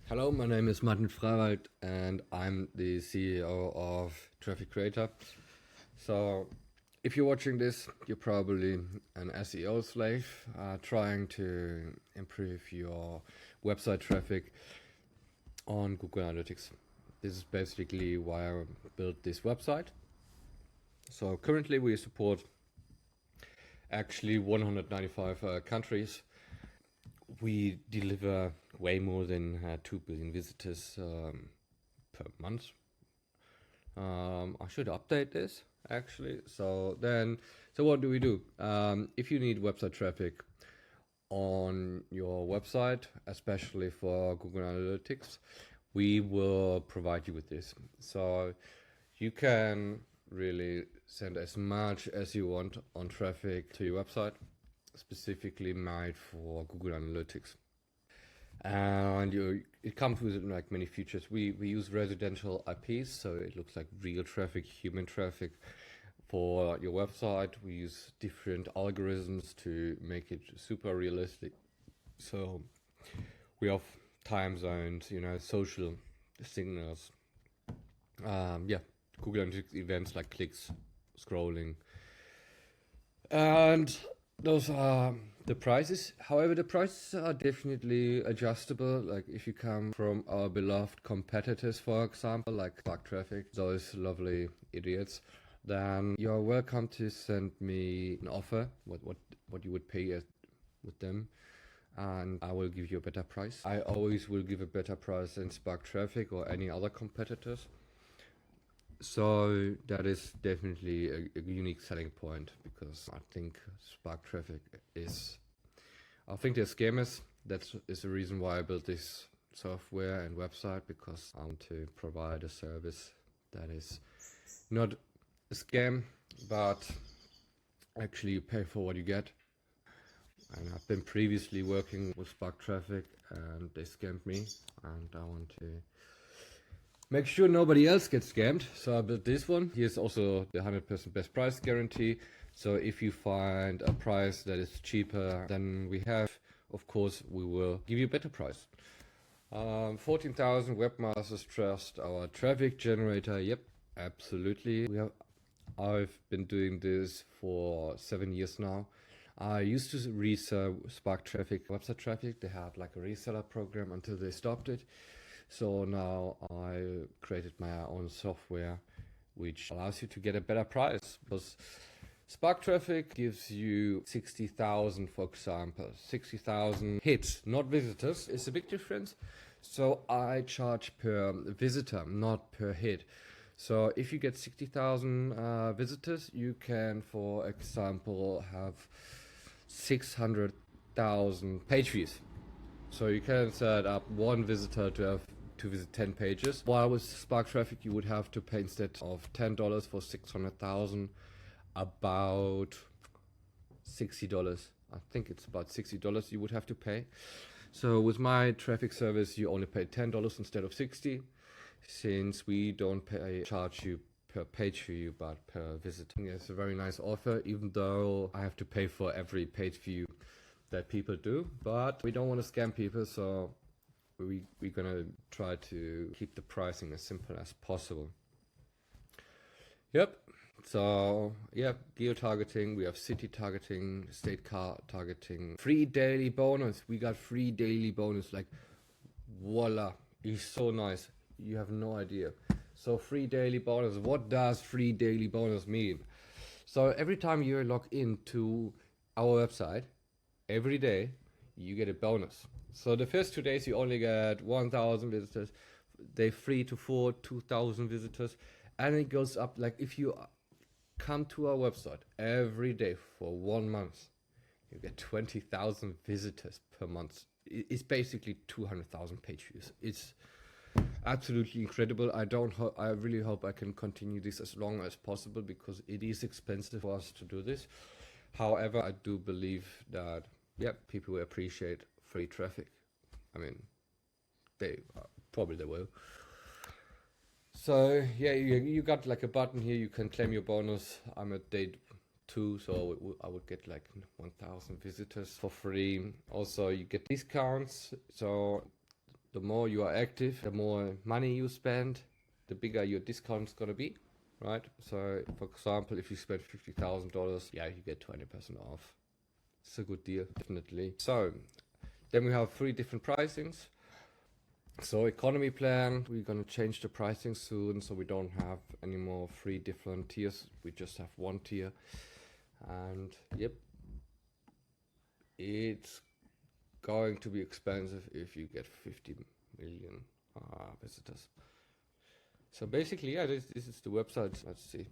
Hello, my name is Martin Freiwald and I'm the CEO of Traffic Creator. So, if you're watching this, you're probably an SEO slave trying to improve your website traffic on Google Analytics. This is basically why I built this website. So, currently we support actually 195 countries. We deliver way more than 2 billion visitors per month. I should update this actually. So what do we do? If you need website traffic on your website, especially for Google Analytics, we will provide you with this. So you can really send as much as you want on traffic to your website, specifically made for Google Analytics. And it comes with like many features. We use residential IPs, so it looks like real traffic, human traffic for your website. We use different algorithms to make it super realistic. So we have time zones, social signals. Google Analytics events like clicks, scrolling, and those are the prices. However, the prices are definitely adjustable. Like if you come from our beloved competitors, for example, like Spark Traffic, those lovely idiots, then you're welcome to send me an offer, what you would pay with them, and I will give you a better price. I always will give a better price than Spark Traffic or any other competitors. So that is definitely a unique selling point, because I think Spark Traffic is, I think they're scammers. That is the reason why I built this software and website, because I want to provide a service that is not a scam, but actually you pay for what you get. And I've been previously working with Spark Traffic and they scammed me, and I want to make sure nobody else gets scammed. So I built this one. Here's also the 100% best price guarantee. So if you find a price that is cheaper than we have, of course, we will give you a better price. 14,000 webmasters trust our traffic generator. Yep, absolutely. I've been doing this for 7 years now. I used to resell Spark Traffic website traffic. They had like a reseller program until they stopped it. So now I created my own software which allows you to get a better price, because Spark Traffic gives you 60,000, for example, 60,000 hits, not visitors. It's a big difference. So I charge per visitor, not per hit. So if you get 60,000 visitors, you can, for example, have 600,000 page views. So you can set up one visitor to visit 10 pages. While with Spark Traffic, you would have to pay, instead of $10 for 600,000, about $60. I think it's about $60 you would have to pay. So with my traffic service, you only pay $10 instead of 60, since we don't charge you per page view, but per visitor. It's a very nice offer, even though I have to pay for every page view that people do, but we don't want to scam people, so we're gonna try to keep the pricing as simple as possible. Yep. So yeah, geo-targeting, we have city targeting, state car targeting, free daily bonus. We got free daily bonus, like voila, it's so nice. You have no idea. So free daily bonus, what does free daily bonus mean? So every time you log into our website, every day you get a bonus. So the first 2 days you only get 1,000 visitors. Day 3 to 4, 2,000 visitors, and it goes up. Like if you come to our website every day for 1 month, you get 20,000 visitors per month. It's basically 200,000 page views. It's absolutely incredible. I really hope I can continue this as long as possible, because it is expensive for us to do this. However, I do believe that people will appreciate free traffic. I mean, they probably will. So yeah, you got like a button here. You can claim your bonus. I'm at day 2, so I would get like 1,000 visitors for free. Also, you get discounts. So the more you are active, the more money you spend, the bigger your discount is going to be, right? So, for example, if you spend $50,000, yeah, you get 20% off. It's a good deal, definitely. So, then we have 3 different pricings. So economy plan, we're going to change the pricing soon, so we don't have any more 3 different tiers. We just have 1 tier. And yep, it's going to be expensive if you get 50 million visitors. So basically, yeah, this is the website. Let's see.